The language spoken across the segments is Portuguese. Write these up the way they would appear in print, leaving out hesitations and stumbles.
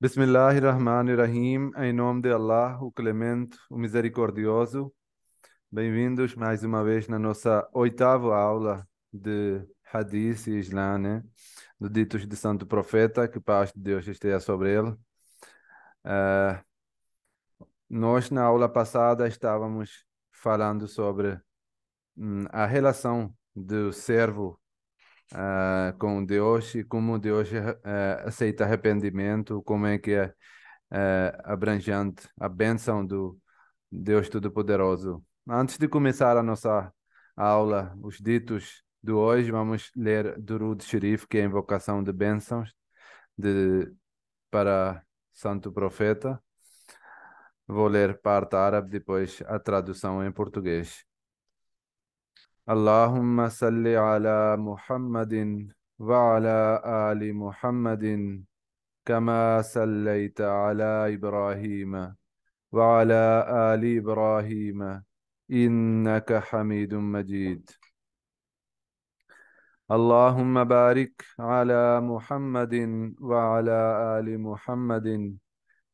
Bismillahirrahmanirrahim, em nome de Allah, o Clemente, o Misericordioso. Bem-vindos mais uma vez na nossa oitava aula de Hadith e Islã, né? Do Ditos de Santo Profeta, que paz de Deus esteja sobre ele. Eh, Nós, na aula passada, estávamos falando sobre a relação do servo com Deus e como Deus aceita arrependimento, como é que é abrangente a bênção do Deus Todo-Poderoso. Antes de começar a nossa aula, os ditos de hoje, vamos ler Durud Sharif, que é a invocação de bênçãos de, para Santo Profeta. Vou ler parte árabe, depois a tradução em português. Allahumma salli ala Muhammadin wa ala ali Muhammadin kama sallaita ala Ibrahim وعلى آل إبراهيم إنك حميد مجيد اللهم بارك على محمد وعلى آل محمد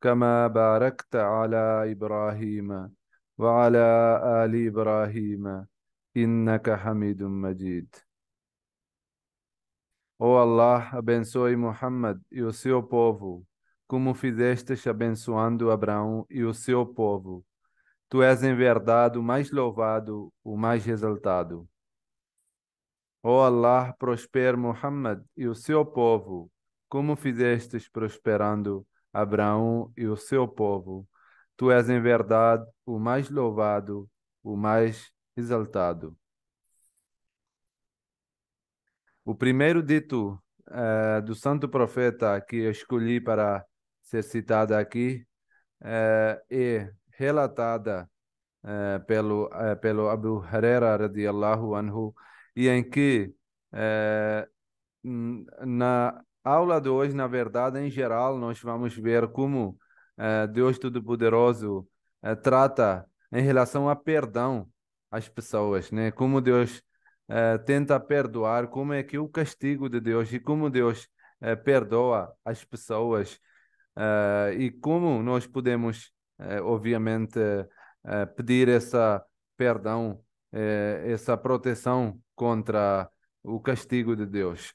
كما باركت على إبراهيم وعلى آل إبراهيم إنك حميد مجيد. Ó Allah, abençoe Muhammad e o seu povo, como fizestes abençoando Abraão e o seu povo. Tu és em verdade o mais louvado, o mais exaltado. Ó Allah, prospere Muhammad e o seu povo, como fizestes prosperando Abraão e o seu povo. Tu és em verdade o mais louvado, o mais exaltado. O primeiro dito do santo profeta que eu escolhi para ser citado aqui é relatada pelo Abu Huraira radiallahu anhu, e em que na aula de hoje, na verdade, em geral, nós vamos ver como Deus Todo-Poderoso trata em relação a perdão as pessoas, né? Como Deus tenta perdoar, como é que o castigo de Deus e como Deus perdoa as pessoas e como nós podemos, obviamente, pedir essa perdão, essa proteção contra o castigo de Deus.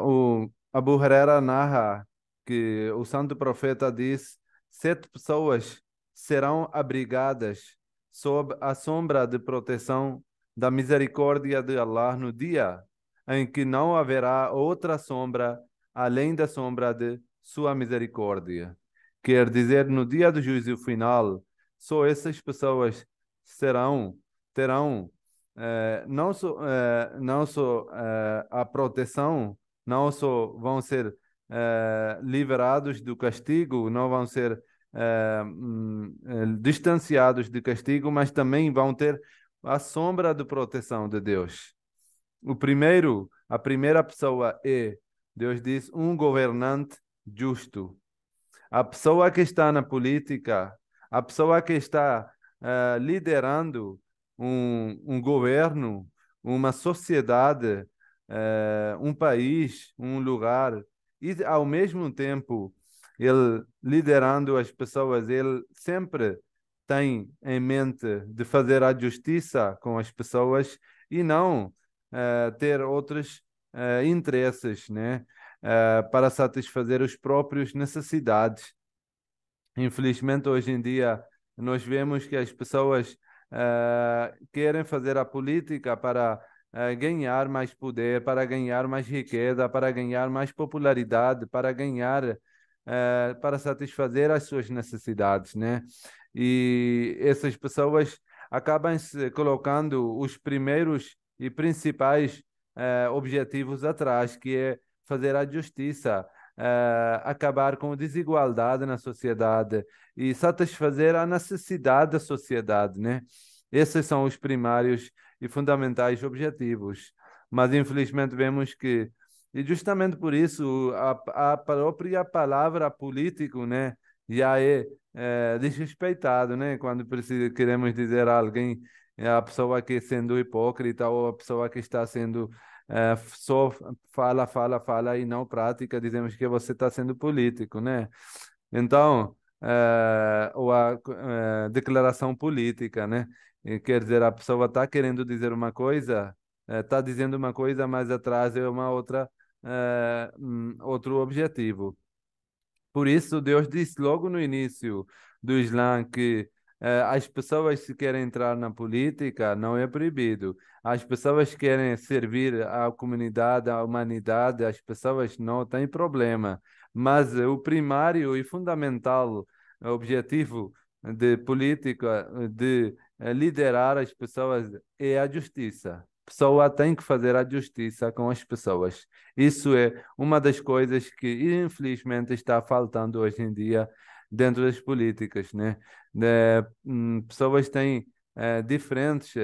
O Abu Huraira narra que o santo profeta diz: 7 pessoas serão abrigadas sob a sombra de proteção da misericórdia de Allah no dia em que não haverá outra sombra além da sombra de sua misericórdia. Quer dizer, no dia do juízo final, só essas pessoas terão não só a proteção, não só vão ser liberados do castigo, não vão ser distanciados do castigo, mas também vão ter a sombra de proteção de Deus. A primeira pessoa é, Deus diz, um governante justo. A pessoa que está na política, a pessoa que está liderando um governo, uma sociedade, um país, um lugar, e ao mesmo tempo ele liderando as pessoas, ele sempre tem em mente de fazer a justiça com as pessoas e não ter outros interesses, né? Para satisfazer os próprios necessidades. Infelizmente, hoje em dia, nós vemos que as pessoas querem fazer a política para ganhar mais poder, para ganhar mais riqueza, para ganhar mais popularidade, para ganhar, para satisfazer as suas necessidades, né? E essas pessoas acabam se colocando os primeiros e principais objetivos atrás, que é fazer a justiça, acabar com a desigualdade na sociedade e satisfazer a necessidade da sociedade, né? Esses são os primários e fundamentais objetivos. Mas infelizmente vemos que, e justamente por isso, a própria palavra político, né, já é desrespeitado, né? Quando queremos dizer a alguém, é a pessoa que sendo hipócrita ou a pessoa que está sendo só fala, fala, fala e não prática, dizemos que você está sendo político, né? Então, ou a declaração política, né? E quer dizer, a pessoa está querendo dizer uma coisa, está dizendo uma coisa, mas atrás é uma outra, outro objetivo. Por isso, Deus disse logo no início do Islã que as pessoas que querem entrar na política não é proibido. As pessoas que querem servir à comunidade, à humanidade, as pessoas não têm problema. Mas o primário e fundamental objetivo de política, de liderar as pessoas, é a justiça. A pessoa tem que fazer a justiça com as pessoas. Isso é uma das coisas que, infelizmente, está faltando hoje em dia dentro das políticas, né? Pessoas têm diferentes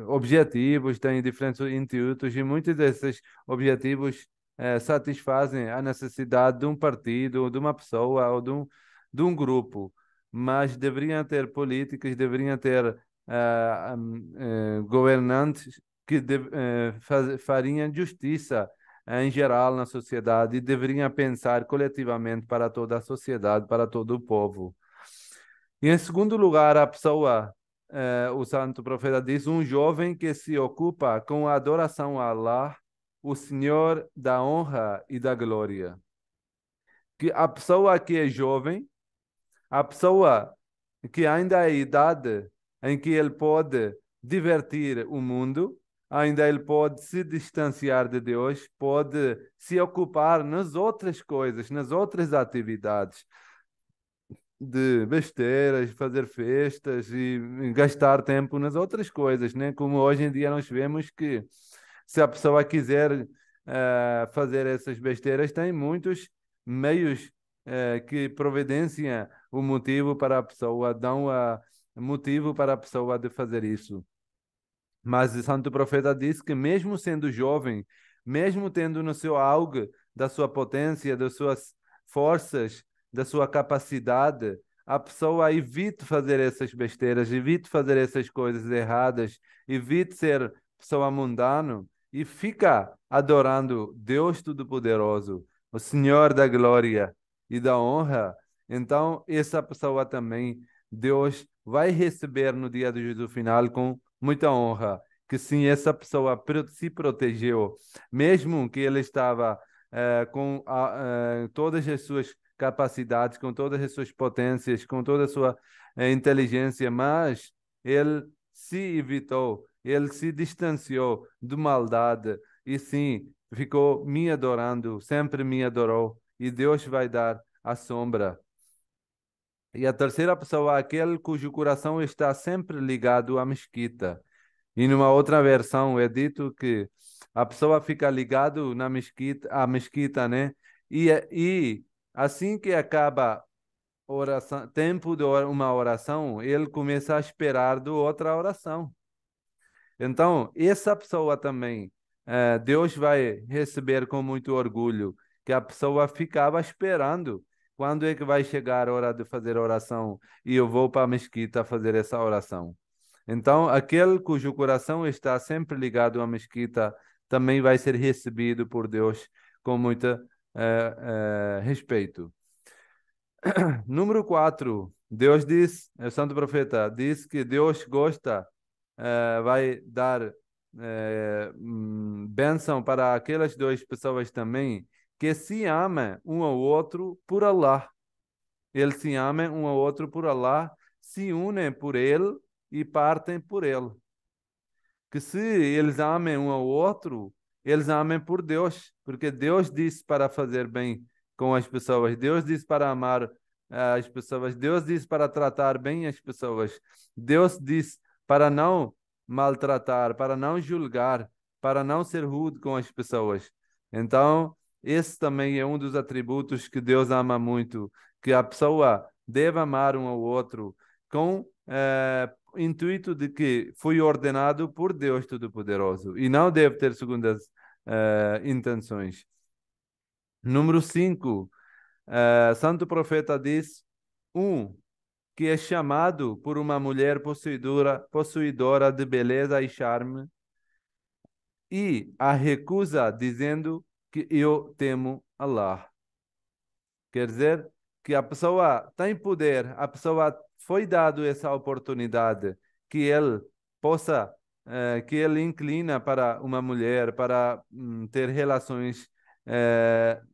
objetivos, têm diferentes intuitos e muitos desses objetivos satisfazem a necessidade de um partido, de uma pessoa ou de um grupo, mas deveriam ter políticas, deveriam ter governantes que fariam justiça em geral na sociedade e deveriam pensar coletivamente para toda a sociedade, para todo o povo. E em segundo lugar, a pessoa, o santo profeta diz, um jovem que se ocupa com a adoração a Allah, o Senhor da honra e da glória. Que a pessoa que é jovem, a pessoa que ainda é a idade em que ele pode divertir o mundo, ainda ele pode se distanciar de Deus, pode se ocupar nas outras coisas, nas outras atividades de besteiras, fazer festas e gastar tempo nas outras coisas, né? Como hoje em dia nós vemos que se a pessoa quiser fazer essas besteiras, tem muitos meios que providenciam o motivo para a pessoa, dão motivo para a pessoa de fazer isso. Mas o Santo Profeta diz que mesmo sendo jovem, mesmo tendo no seu auge da sua potência, das suas forças, da sua capacidade, a pessoa evite fazer essas besteiras, evite fazer essas coisas erradas, evite ser pessoa mundana e fica adorando Deus Todo-Poderoso, o Senhor da glória e da honra. Então, essa pessoa também, Deus vai receber no dia do juízo final com muita honra, que sim, essa pessoa se protegeu, mesmo que ele estava com todas as suas capacidades, com todas as suas potências, com toda a sua inteligência, mas ele se evitou, ele se distanciou de maldade e sim, ficou me adorando, sempre me adorou, e Deus vai dar a sombra. E a terceira pessoa, aquele cujo coração está sempre ligado à mesquita. E numa outra versão é dito que a pessoa fica ligado na mesquita, à mesquita, né? E assim que acaba oração, tempo de uma oração, ele começa a esperar de outra oração. Então, essa pessoa também, Deus vai receber com muito orgulho, que a pessoa ficava esperando. Quando é que vai chegar a hora de fazer oração e eu vou para a mesquita fazer essa oração? Então, aquele cujo coração está sempre ligado à mesquita também vai ser recebido por Deus com muito respeito. Número 4, Deus diz, o santo profeta diz que Deus gosta, vai dar bênção para aquelas duas pessoas também que se amam um ao outro por Allah. Eles se amam um ao outro por Allah, se unem por Ele e partem por Ele. Que se eles amem um ao outro, eles amem por Deus, porque Deus disse para fazer bem com as pessoas, Deus disse para amar as pessoas, Deus disse para tratar bem as pessoas, Deus disse para não maltratar, para não julgar, para não ser rude com as pessoas. Então, esse também é um dos atributos que Deus ama muito, que a pessoa deve amar um ao outro com intuito de que foi ordenado por Deus Todo-Poderoso e não deve ter segundas intenções. Número 5, Santo Profeta diz: que é chamado por uma mulher possuidora de beleza e charme, e a recusa dizendo que eu temo Allah. Quer dizer que a pessoa tem poder, a pessoa foi dado essa oportunidade que ele possa, que ele inclina para uma mulher, para ter relações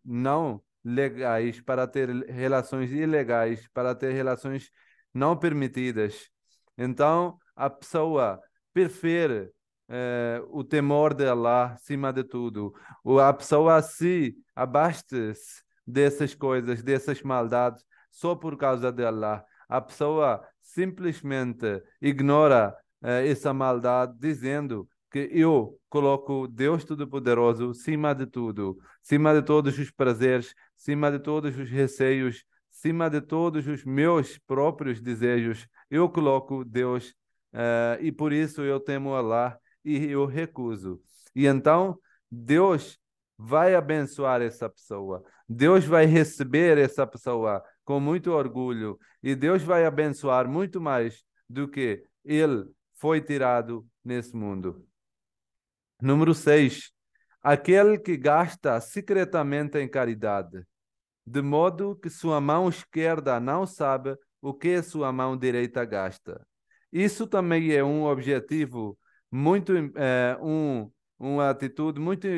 não legais, para ter relações ilegais, para ter relações não permitidas. Então, a pessoa prefere o temor de Allah acima de tudo. A pessoa se abastece dessas coisas, dessas maldades, só por causa de Allah. A pessoa simplesmente ignora essa maldade, dizendo que eu coloco Deus Todo-Poderoso acima de tudo, acima de todos os prazeres, acima de todos os receios, acima de todos os meus próprios desejos. Eu coloco Deus, e por isso eu temo Allah e eu recuso. E então Deus vai abençoar essa pessoa. Deus vai receber essa pessoa com muito orgulho e Deus vai abençoar muito mais do que ele foi tirado nesse mundo. Número 6. Aquele que gasta secretamente em caridade, de modo que sua mão esquerda não sabe o que a sua mão direita gasta. Isso também é um objetivo muito, uma atitude muito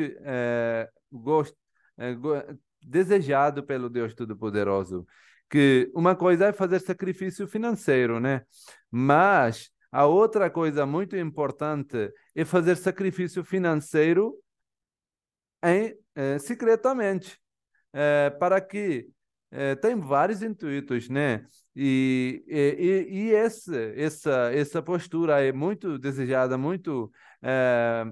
gost, eh, go- desejado pelo Deus Todo-Poderoso. Que uma coisa é fazer sacrifício financeiro, né? Mas a outra coisa muito importante é fazer sacrifício financeiro secretamente, para que tem vários intuitos, né? Essa postura é muito desejada, muito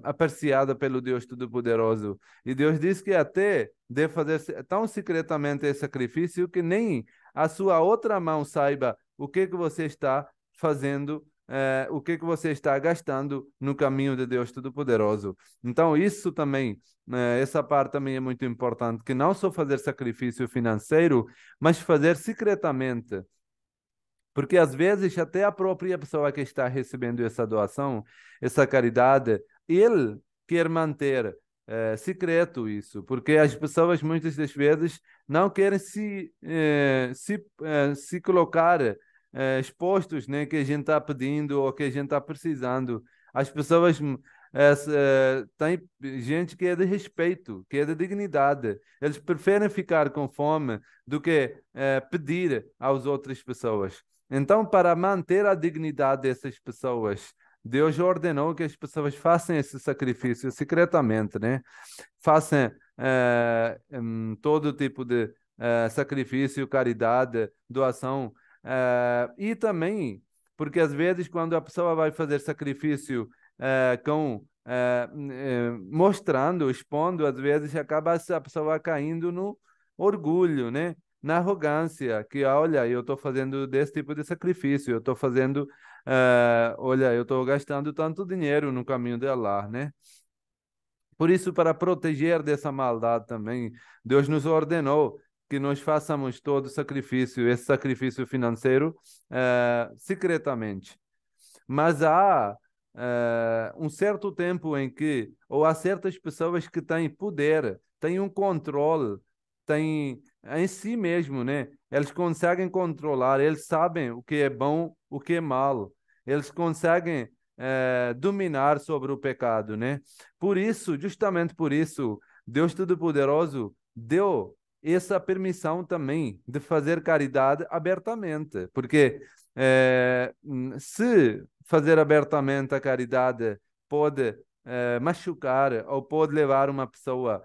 apreciada pelo Deus Todo-Poderoso. E Deus diz que até deve fazer tão secretamente esse sacrifício que nem a sua outra mão saiba o que você está fazendo, o que você está gastando no caminho de Deus Todo-Poderoso. Então, isso também, essa parte também é muito importante, que não só fazer sacrifício financeiro, mas fazer secretamente. Porque às vezes até a própria pessoa que está recebendo essa doação, essa caridade, ele quer manter secreto isso, porque as pessoas muitas das vezes não querem se colocar expostos, né, que a gente está pedindo ou que a gente está precisando. As pessoas têm gente que é de respeito, que é de dignidade. Eles preferem ficar com fome do que pedir às outras pessoas. Então, para manter a dignidade dessas pessoas, Deus ordenou que as pessoas façam esse sacrifício secretamente, né? Façam todo tipo de sacrifício, caridade, doação. E também, porque às vezes, quando a pessoa vai fazer sacrifício mostrando, expondo, às vezes acaba a pessoa caindo no orgulho, né? Na arrogância, que olha, eu estou fazendo desse tipo de sacrifício, eu estou fazendo, olha, eu estou gastando tanto dinheiro no caminho de Allah, né? Por isso, para proteger dessa maldade também, Deus nos ordenou que nós façamos todo sacrifício, esse sacrifício financeiro, secretamente. Mas há um certo tempo em que, ou há certas pessoas que têm poder, têm um controle, têm em si mesmo, né? Eles conseguem controlar, eles sabem o que é bom, o que é mal. Eles conseguem dominar sobre o pecado, né? Por isso, justamente por isso, Deus Todo-Poderoso deu essa permissão também de fazer caridade abertamente, porque se fazer abertamente a caridade pode machucar ou pode levar uma pessoa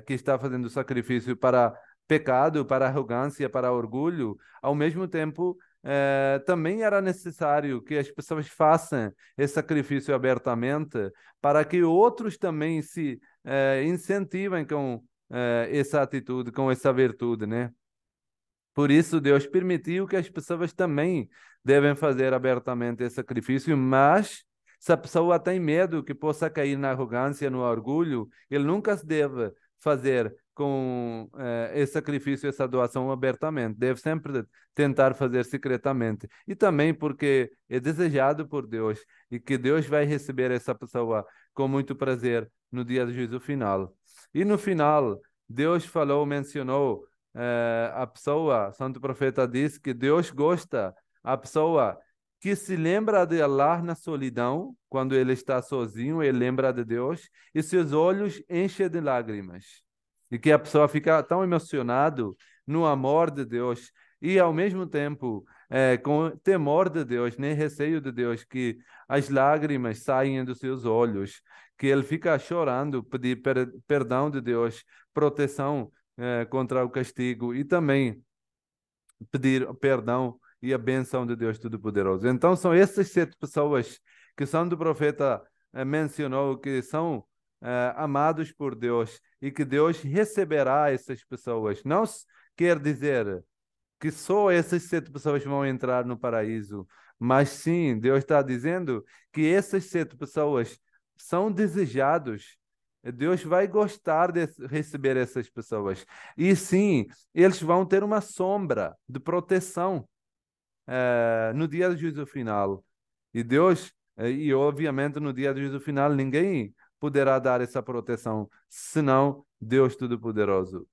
que está fazendo sacrifício para pecado, para arrogância, para orgulho, ao mesmo tempo também era necessário que as pessoas façam esse sacrifício abertamente para que outros também se incentivem com essa atitude, com essa virtude, né? Por isso, Deus permitiu que as pessoas também devem fazer abertamente esse sacrifício, mas se a pessoa tem medo que possa cair na arrogância, no orgulho, ele nunca deve fazer com esse sacrifício, essa doação abertamente. Deve sempre tentar fazer secretamente. E também porque é desejado por Deus e que Deus vai receber essa pessoa com muito prazer no dia do juízo final. E no final, Deus falou, mencionou a pessoa, Santo Profeta disse que Deus gosta a pessoa que se lembra de Allah na solidão, quando ele está sozinho, ele lembra de Deus, e seus olhos enchem de lágrimas. E que a pessoa fica tão emocionado no amor de Deus e, ao mesmo tempo, com temor de Deus, nem receio de Deus, que as lágrimas saem dos seus olhos, que ele fica chorando, pedir perdão de Deus, proteção contra o castigo e também pedir perdão e a benção de Deus Todo-Poderoso. Então, são essas 7 pessoas que são do profeta mencionou, que são amados por Deus e que Deus receberá essas pessoas. Não quer dizer que só essas 7 pessoas vão entrar no paraíso, mas sim, Deus está dizendo que essas 7 pessoas são desejados. Deus vai gostar de receber essas pessoas. E sim, eles vão ter uma sombra de proteção no dia do juízo final. E Deus, e obviamente no dia do juízo final, ninguém poderá dar essa proteção, senão Deus Todo-Poderoso.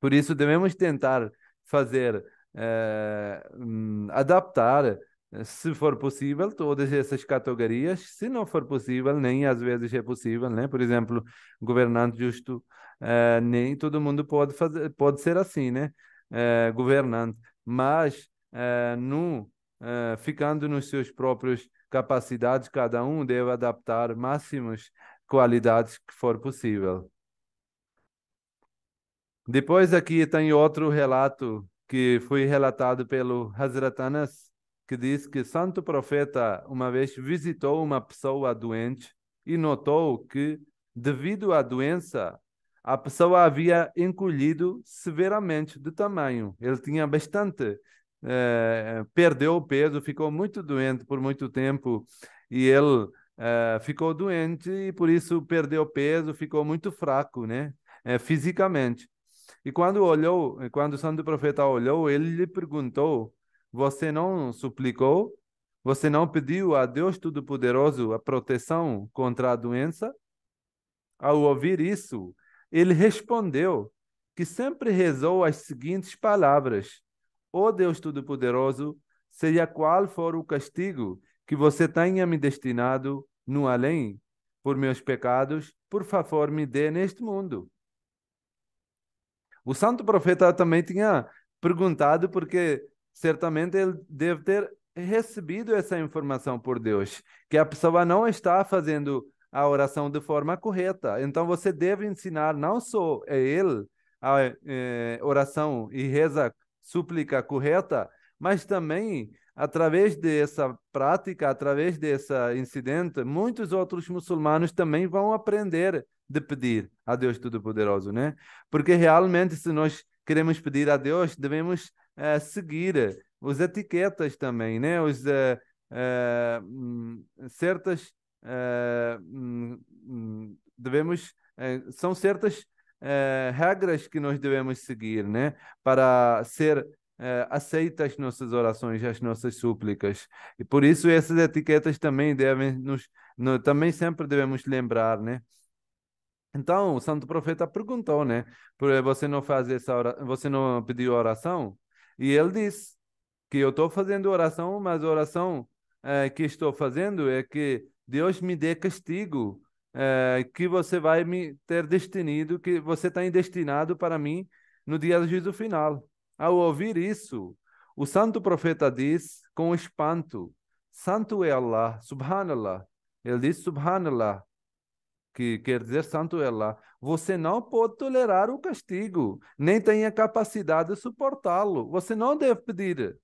Por isso, devemos tentar fazer, adaptar, se for possível, todas essas categorias. Se não for possível, nem às vezes é possível, né? Por exemplo, governante justo, nem todo mundo pode fazer, pode ser assim, né? Governante, mas ficando nos seus próprios capacidades, cada um deve adaptar máximas qualidades que for possível. Depois aqui tem outro relato que foi relatado pelo Hazrat Anas, que diz que santo profeta uma vez visitou uma pessoa doente e notou que, devido à doença, a pessoa havia encolhido severamente de tamanho. Ele tinha bastante, perdeu o peso, ficou muito doente por muito tempo e ele ficou doente e por isso perdeu peso, ficou muito fraco, né? Fisicamente. E quando o santo profeta olhou, ele lhe perguntou: Você não suplicou? Você não pediu a Deus Todo-Poderoso a proteção contra a doença? Ao ouvir isso, ele respondeu que sempre rezou as seguintes palavras: Ó Deus Todo-Poderoso, seja qual for o castigo que você tenha me destinado no além por meus pecados, por favor, me dê neste mundo. O santo profeta também tinha perguntado, porque certamente ele deve ter recebido essa informação por Deus, que a pessoa não está fazendo a oração de forma correta. Então você deve ensinar não só a ele a oração e reza, súplica correta, mas também através dessa prática, através desse incidente, muitos outros muçulmanos também vão aprender de pedir a Deus Todo-Poderoso, né? Porque realmente, se nós queremos pedir a Deus, devemos seguir as etiquetas também, né? Certas devemos são certas regras que nós devemos seguir, né? Para ser aceitas nossas orações, as nossas súplicas. E por isso essas etiquetas também devem também sempre devemos lembrar, né? Então, o santo profeta perguntou, né? Você não faz você não pediu oração? E ele disse que eu estou fazendo oração, mas a oração que estou fazendo é que Deus me dê castigo, que você vai me ter destinado, que você tem destinado para mim no dia do juízo final. Ao ouvir isso, o santo profeta diz com espanto: Santo é Allah, Subhanallah. Ele disse Subhanallah, que quer dizer santo é Allah. Você não pode tolerar o castigo, nem tem a capacidade de suportá-lo. Você não deve pedir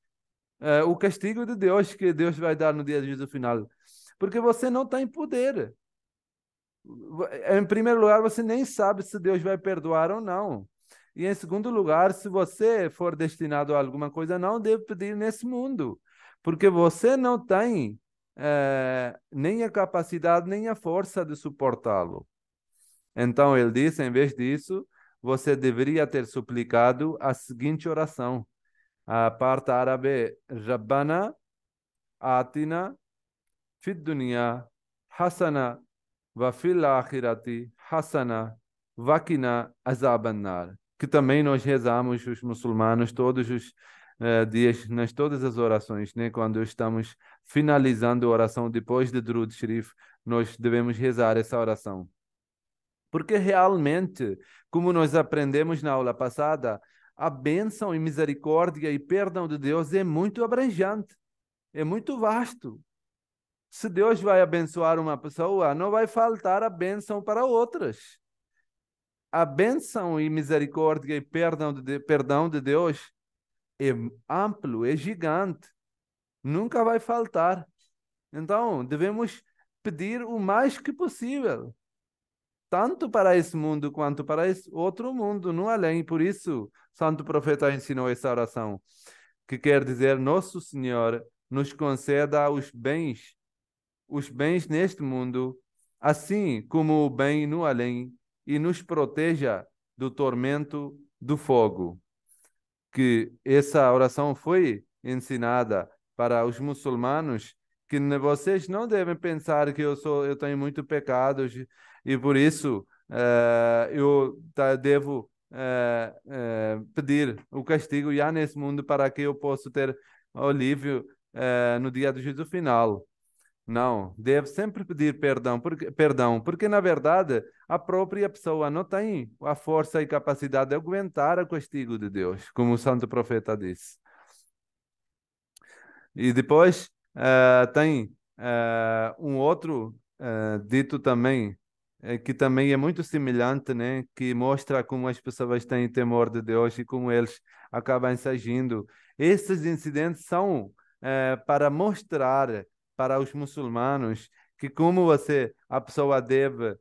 o castigo de Deus que Deus vai dar no dia do juízo final, porque você não tem poder. Em primeiro lugar, você nem sabe se Deus vai perdoar ou não. E em segundo lugar, se você for destinado a alguma coisa, não deve pedir nesse mundo, porque você não tem nem a capacidade nem a força de suportá-lo. Então ele disse, em vez disso, você deveria ter suplicado a seguinte oração. A parte árabe é Rabbana atina fid dunya hasana wa fil akhirati hasana wa qina azaban nar. Que também nós rezamos, os muçulmanos, todos os dias, nas todas as orações, né? Quando estamos finalizando a oração depois de Durud Sharif, nós devemos rezar essa oração. Porque realmente, como nós aprendemos na aula passada, a bênção e misericórdia e perdão de Deus é muito abrangente, é muito vasto. Se Deus vai abençoar uma pessoa, não vai faltar a bênção para outras. A bênção e misericórdia e perdão de Deus é amplo, é gigante, nunca vai faltar. Então, devemos pedir o mais que possível, tanto para esse mundo quanto para esse outro mundo, no além. Por isso, Santo Profeta ensinou essa oração, que quer dizer: Nosso Senhor nos conceda os bens neste mundo, assim como o bem no além, e nos proteja do tormento do fogo. Que essa oração foi ensinada para os muçulmanos, que vocês não devem pensar que eu tenho muito pecados e por isso eu devo pedir o castigo já nesse mundo para que eu possa ter alívio no dia do juízo final. Não, deve sempre pedir perdão, porque na verdade a própria pessoa não tem a força e capacidade de aguentar o castigo de Deus, como o santo profeta disse. E depois tem um outro dito também, que também é muito semelhante, né? Que mostra como as pessoas têm temor de Deus e como eles acabam se agindo. Esses incidentes são para mostrar para os muçulmanos que como a pessoa deve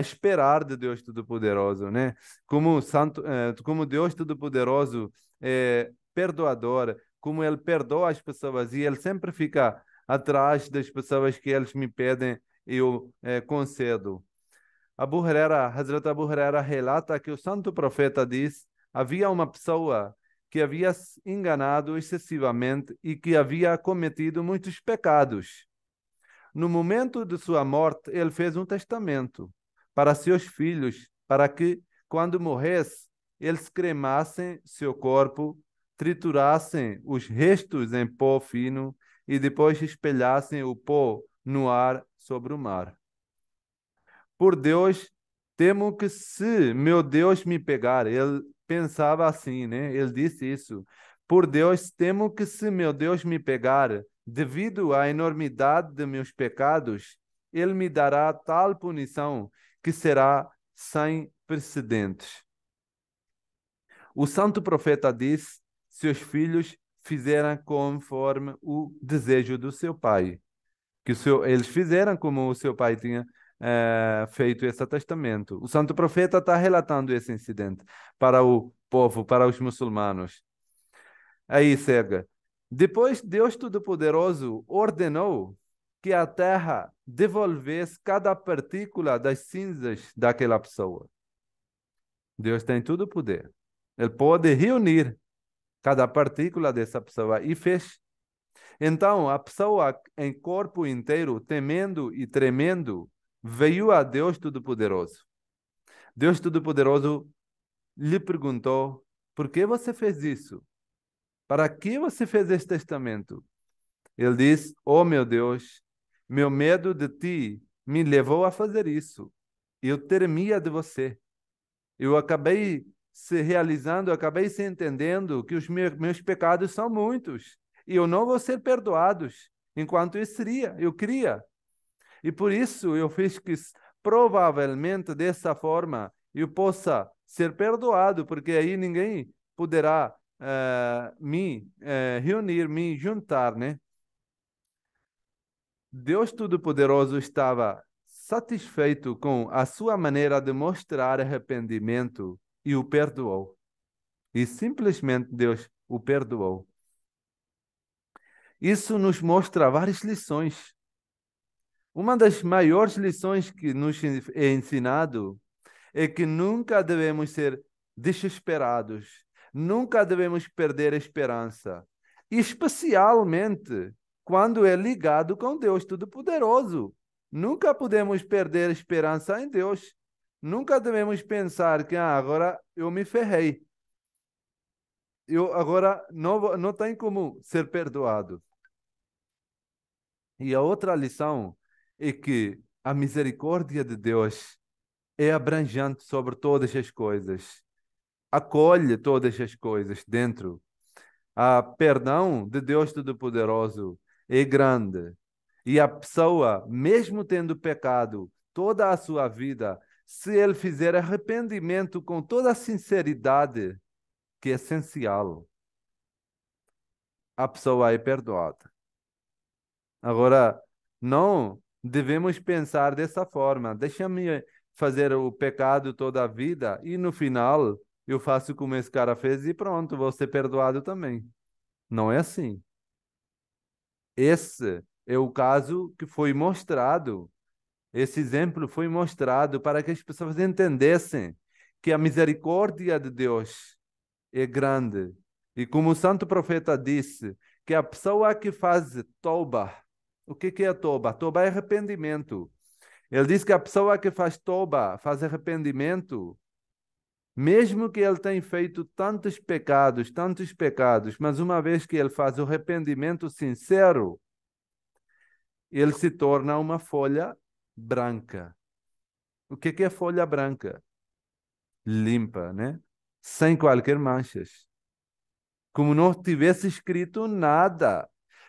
esperar de Deus Todo-Poderoso, né? Como Deus Todo-Poderoso é perdoador, como ele perdoa as pessoas e ele sempre fica atrás das pessoas que eles me pedem e eu concedo. Hazrat Abu Huraira relata que o santo profeta diz: havia uma pessoa que havia se enganado excessivamente e que havia cometido muitos pecados. No momento de sua morte, ele fez um testamento para seus filhos, para que, quando morresse, eles cremassem seu corpo, triturassem os restos em pó fino e depois espelhassem o pó no ar sobre o mar. Por Deus, temo que se meu Deus me pegar, ele pensava assim, né? Ele disse isso. Por Deus, temo que se meu Deus me pegar, devido à enormidade de meus pecados, ele me dará tal punição que será sem precedentes. O santo profeta disse: seus filhos fizeram conforme o desejo do seu pai. Eles fizeram como o seu pai tinha feito esse testamento. O santo profeta está relatando esse incidente para o povo, para os muçulmanos. Aí segue. Depois, Deus Todo-Poderoso ordenou que a terra devolvesse cada partícula das cinzas daquela pessoa. Deus tem todo o poder. Ele pode reunir cada partícula dessa pessoa e fez. Então, a pessoa em corpo inteiro, temendo e tremendo, veio a Deus Todo-Poderoso. Deus Todo-Poderoso lhe perguntou: por que você fez isso? Para que você fez este testamento? Ele disse: oh meu Deus, meu medo de ti me levou a fazer isso. Eu temia de você. Eu acabei se realizando, eu acabei se entendendo que os meus pecados são muitos e eu não vou ser perdoados enquanto eu queria. E por isso eu fiz que provavelmente dessa forma eu possa ser perdoado, porque aí ninguém poderá me reunir, me juntar, né? Deus Todo-Poderoso estava satisfeito com a sua maneira de mostrar arrependimento e o perdoou. E simplesmente Deus o perdoou. Isso nos mostra várias lições. Uma das maiores lições que nos é ensinado é que nunca devemos ser desesperados, nunca devemos perder a esperança, especialmente quando é ligado com Deus Todo-Poderoso. Nunca podemos perder a esperança em Deus. Nunca devemos pensar que agora eu me ferrei. Eu agora não tem como ser perdoado. E a outra lição é que a misericórdia de Deus é abrangente sobre todas as coisas, acolhe todas as coisas dentro. A perdão de Deus Todo-Poderoso é grande. E a pessoa, mesmo tendo pecado toda a sua vida, se ele fizer arrependimento com toda a sinceridade, que é essencial, a pessoa é perdoada. Agora, não devemos pensar dessa forma. Deixa-me fazer o pecado toda a vida e no final eu faço como esse cara fez e pronto, vou ser perdoado também. Não é assim. Esse é o caso que foi mostrado. Esse exemplo foi mostrado para que as pessoas entendessem que a misericórdia de Deus é grande. E como o santo profeta disse, que a pessoa que faz toba, o que é toba? Toba é arrependimento. Ele diz que a pessoa que faz toba, faz arrependimento, mesmo que ele tenha feito tantos pecados, mas uma vez que ele faz o arrependimento sincero, ele se torna uma folha branca. O que é folha branca? Limpa, né? Sem qualquer manchas. Como não tivesse escrito nada,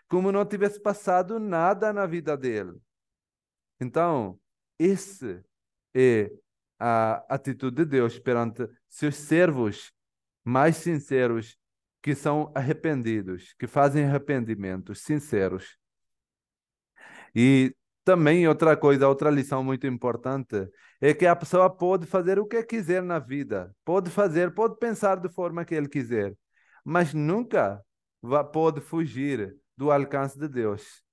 como não tivesse passado nada na vida dele. Então, esse é a atitude de Deus perante seus servos mais sinceros, que são arrependidos, que fazem arrependimentos sinceros. E também outra coisa, outra lição muito importante é que a pessoa pode fazer o que quiser na vida, pode fazer, pode pensar de forma que ele quiser, mas nunca pode fugir do alcance de Deus.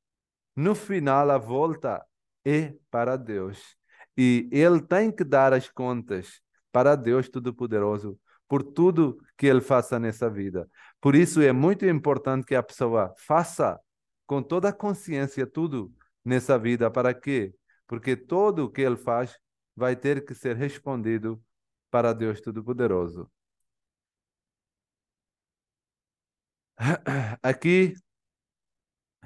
No final, a volta é para Deus. E ele tem que dar as contas para Deus Todo-Poderoso por tudo que ele faça nessa vida. Por isso é muito importante que a pessoa faça com toda a consciência tudo nessa vida. Para quê? Porque tudo o que ele faz vai ter que ser respondido para Deus Todo-Poderoso. Aqui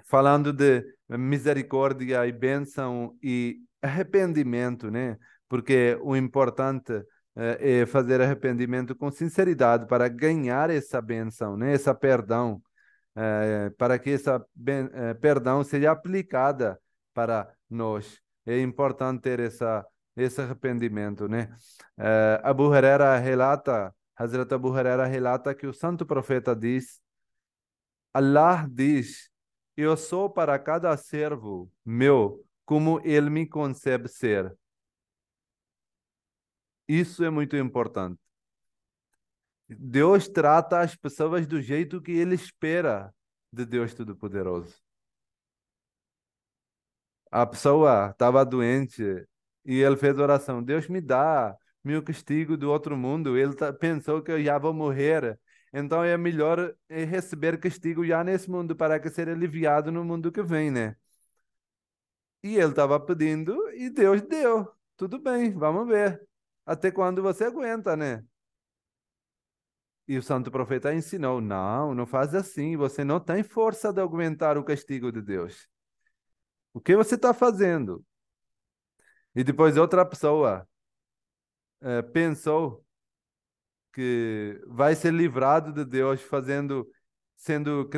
falando de misericórdia e bênção e arrependimento, né? Porque o importante é fazer arrependimento com sinceridade para ganhar essa bênção, né? Essa perdão, para que essa perdão seja aplicada para nós. É importante ter esse arrependimento, né? Abu Huraira relata, Hazrat Abu Huraira relata que o santo profeta diz Allah diz: eu sou para cada servo meu como ele me concebe ser. Isso é muito importante. Deus trata as pessoas do jeito que ele espera de Deus Todo-Poderoso. A pessoa estava doente e ele fez oração: Deus me dá meu castigo do outro mundo. Ele pensou que eu já vou morrer. Então é melhor receber castigo já nesse mundo para que ser aliviado no mundo que vem, né? E ele estava pedindo e Deus deu. Tudo bem, vamos ver. Até quando você aguenta, né? E o santo profeta ensinou: não, não faz assim. Você não tem força de aguentar o castigo de Deus. O que você está fazendo? E depois outra pessoa pensou que vai ser livrado de Deus sendo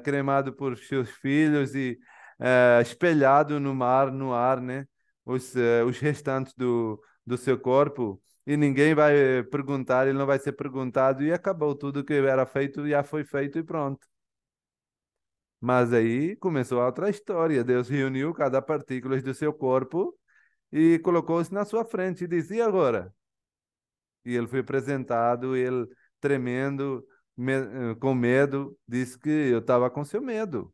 cremado por seus filhos e espelhado no mar, no ar, né? Os restantes do seu corpo. E ninguém vai perguntar, ele não vai ser perguntado, e acabou tudo que era feito, já foi feito e pronto. Mas aí começou a outra história. Deus reuniu cada partícula do seu corpo e colocou-se na sua frente e disse: e agora? E ele foi apresentado, ele tremendo, com medo, disse que eu estava com seu medo.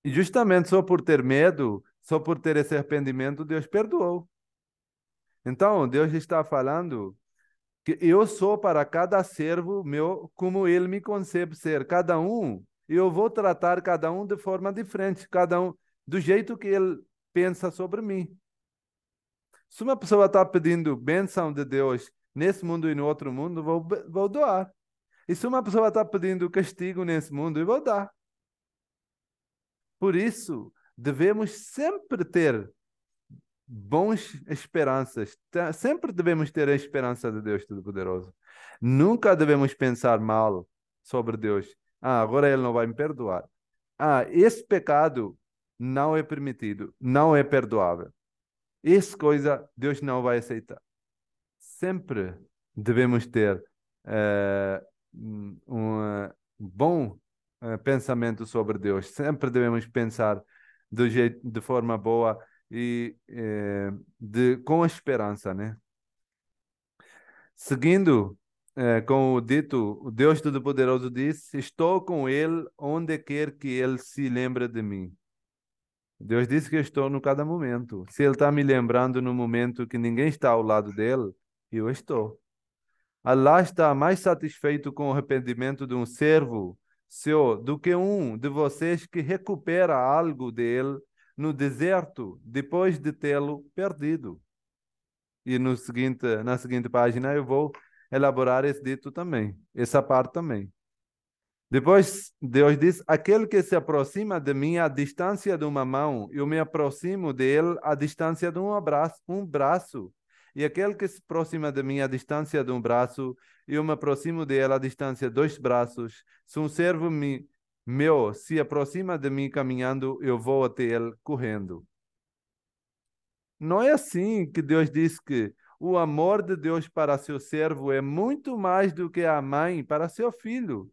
E justamente só por ter medo, só por ter esse arrependimento, Deus perdoou. Então, Deus está falando que eu sou para cada servo meu como ele me concebe ser. Cada um, eu vou tratar cada um de forma diferente, cada um do jeito que ele pensa sobre mim. Se uma pessoa está pedindo bênção de Deus nesse mundo e no outro mundo, vou doar. E se uma pessoa está pedindo castigo nesse mundo, eu vou dar. Por isso, devemos sempre ter bons esperanças. Sempre devemos ter a esperança de Deus Todo-Poderoso. Nunca devemos pensar mal sobre Deus. Ah, agora Ele não vai me perdoar. Ah, esse pecado não é permitido, não é perdoável. Essa coisa Deus não vai aceitar. Sempre devemos ter um bom pensamento sobre Deus. Sempre devemos pensar de forma boa e com esperança, né? Seguindo com o dito, o Deus Todo-Poderoso disse: Estou com ele onde quer que ele se lembre de mim. Deus disse que eu estou no cada momento. Se ele está me lembrando no momento que ninguém está ao lado dele, eu estou. Allah está mais satisfeito com o arrependimento de um servo seu do que um de vocês que recupera algo dele no deserto depois de tê-lo perdido. E na seguinte página eu vou elaborar esse dito também, essa parte também. Depois Deus diz: Aquele que se aproxima de mim à distância de uma mão, eu me aproximo dele à distância de um braço. E aquele que se aproxima de mim à distância de um braço, eu me aproximo dele à distância de dois braços. Se um servo meu se aproxima de mim caminhando, eu vou até ele correndo. Não é assim que Deus diz que o amor de Deus para seu servo é muito mais do que a mãe para seu filho.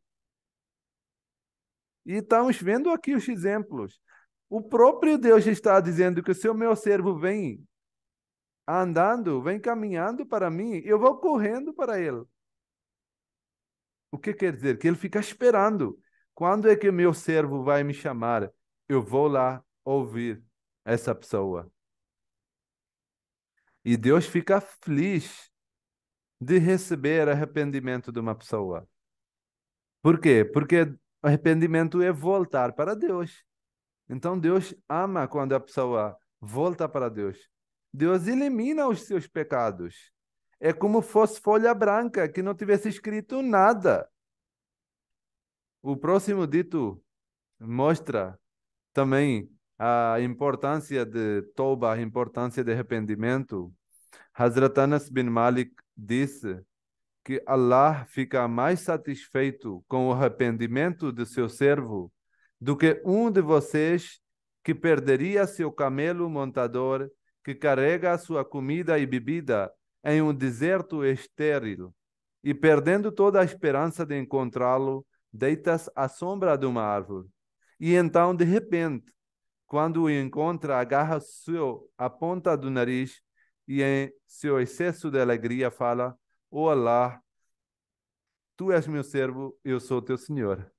E estamos vendo aqui os exemplos. O próprio Deus está dizendo que se o meu servo vem andando, vem caminhando para mim, eu vou correndo para ele. O que quer dizer? Que ele fica esperando. Quando é que o meu servo vai me chamar? Eu vou lá ouvir essa pessoa. E Deus fica feliz de receber arrependimento de uma pessoa. Por quê? Porque arrependimento é voltar para Deus. Então Deus ama quando a pessoa volta para Deus. Deus elimina os seus pecados. É como fosse folha branca que não tivesse escrito nada. O próximo dito mostra também a importância de toba, a importância de arrependimento. Hazrat Anas bin Malik disse que Allah fica mais satisfeito com o arrependimento de seu servo do que um de vocês que perderia seu camelo montador, que carrega a sua comida e bebida em um deserto estéril, e perdendo toda a esperança de encontrá-lo, deita-se à sombra de uma árvore. E então, de repente, quando o encontra, agarra a ponta do nariz e, em seu excesso de alegria, fala: "Oh Allah, tu és meu servo, eu sou teu senhor."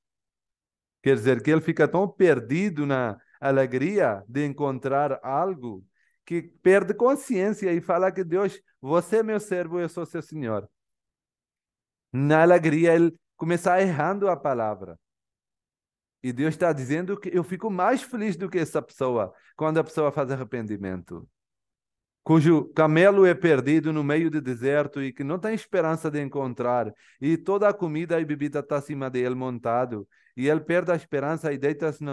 Quer dizer que ele fica tão perdido na alegria de encontrar algo que perde consciência e fala que Deus, você é meu servo, eu sou seu senhor. Na alegria ele começa errando a palavra. E Deus está dizendo que eu fico mais feliz do que essa pessoa quando a pessoa faz arrependimento, cujo camelo é perdido no meio do deserto e que não tem esperança de encontrar, e toda a comida e bebida está acima dele montado, e ele perde a esperança e deita-se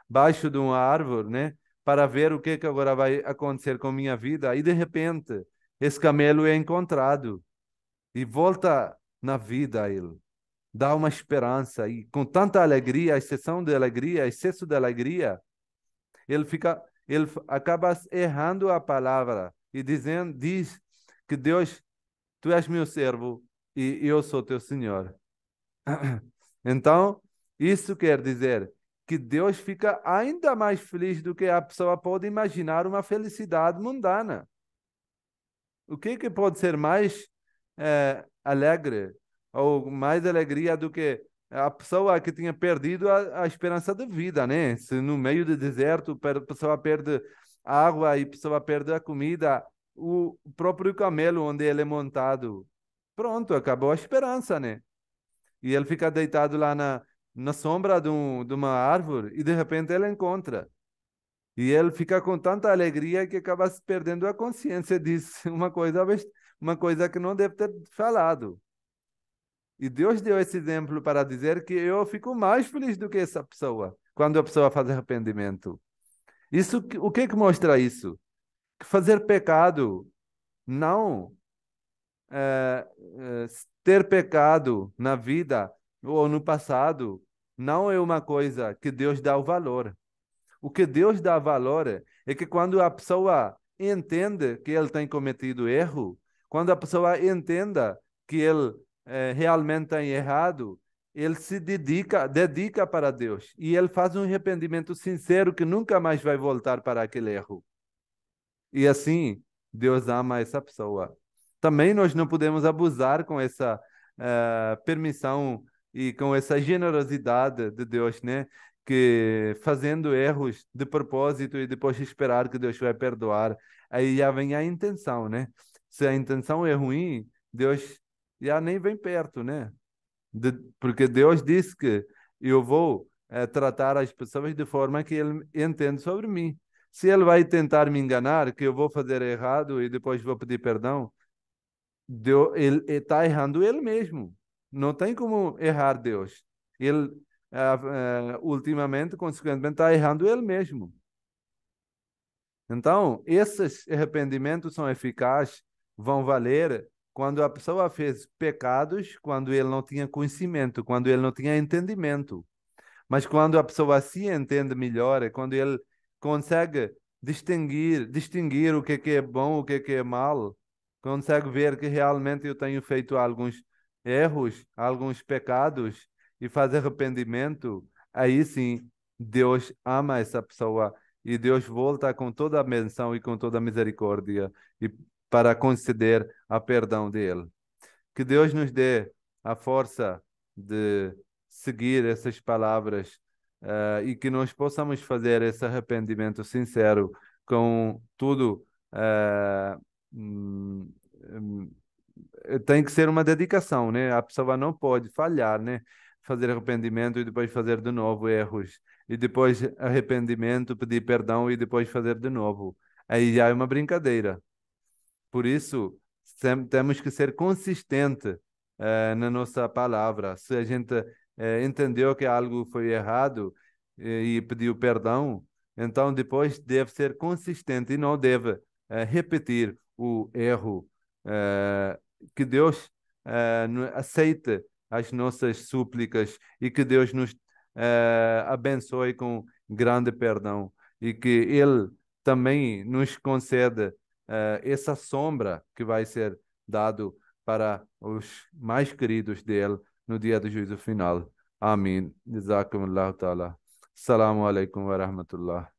baixo de uma árvore, né, para ver o que agora vai acontecer com minha vida, e de repente esse camelo é encontrado e volta na vida a ele. Dá uma esperança e com tanta alegria, exceção de alegria, excesso de alegria, ele acaba errando a palavra e diz que Deus, tu és meu servo e eu sou teu Senhor. Então, isso quer dizer que Deus fica ainda mais feliz do que a pessoa pode imaginar uma felicidade mundana. O que pode ser mais alegre ou mais alegria do que a pessoa que tinha perdido a esperança de vida, né? Se no meio do deserto a pessoa perde água e a pessoa perde a comida, o próprio camelo onde ele é montado, pronto, acabou a esperança, né? E ele fica deitado lá na sombra de uma árvore e de repente ele encontra. E ele fica com tanta alegria que acaba se perdendo a consciência disso, uma coisa que não deve ter falado. E Deus deu esse exemplo para dizer que eu fico mais feliz do que essa pessoa, quando a pessoa faz arrependimento. Isso, o que que mostra isso? Que fazer pecado não ter pecado na vida ou no passado não é uma coisa que Deus dá o valor. O que Deus dá valor é que quando a pessoa entende que ele tem cometido erro, quando a pessoa entenda que ele realmente tem errado, ele se dedica para Deus e ele faz um arrependimento sincero que nunca mais vai voltar para aquele erro. E assim, Deus ama essa pessoa. Também nós não podemos abusar com essa permissão e com essa generosidade de Deus, né? Que fazendo erros de propósito e depois esperar que Deus vai perdoar, aí já vem a intenção, né? Se a intenção é ruim, Deus já nem vem perto, né? Porque Deus disse que eu vou tratar as pessoas de forma que Ele entende sobre mim. Se Ele vai tentar me enganar, que eu vou fazer errado e depois vou pedir perdão, Ele está errando Ele mesmo. Não tem como errar Deus. Ele, ultimamente, consequentemente, está errando Ele mesmo. Então, esses arrependimentos são eficazes, vão valer quando a pessoa fez pecados, quando ele não tinha conhecimento, quando ele não tinha entendimento. Mas quando a pessoa se entende melhor, é quando ele consegue distinguir o que é bom, o que é mal, consegue ver que realmente eu tenho feito alguns erros, alguns pecados e faz arrependimento, aí sim Deus ama essa pessoa e Deus volta com toda a menção e com toda a misericórdia e para conceder a perdão dele. Que Deus nos dê a força de seguir essas palavras, e que nós possamos fazer esse arrependimento sincero com tudo. Hum, hum, Tem que ser uma dedicação, né? A pessoa não pode falhar, né? Fazer arrependimento e depois fazer de novo erros. E depois arrependimento, pedir perdão e depois fazer de novo. Aí já é uma brincadeira. Por isso, temos que ser consistente na nossa palavra. Se a gente entendeu que algo foi errado e pediu perdão, então depois deve ser consistente e não deve repetir o erro. Que Deus aceite as nossas súplicas e que Deus nos abençoe com grande perdão e que Ele também nos conceda essa sombra que vai ser dado para os mais queridos dele no dia do juízo final. Amém. Jazakumullah ta'ala. Assalamu alaikum wa rahmatullah.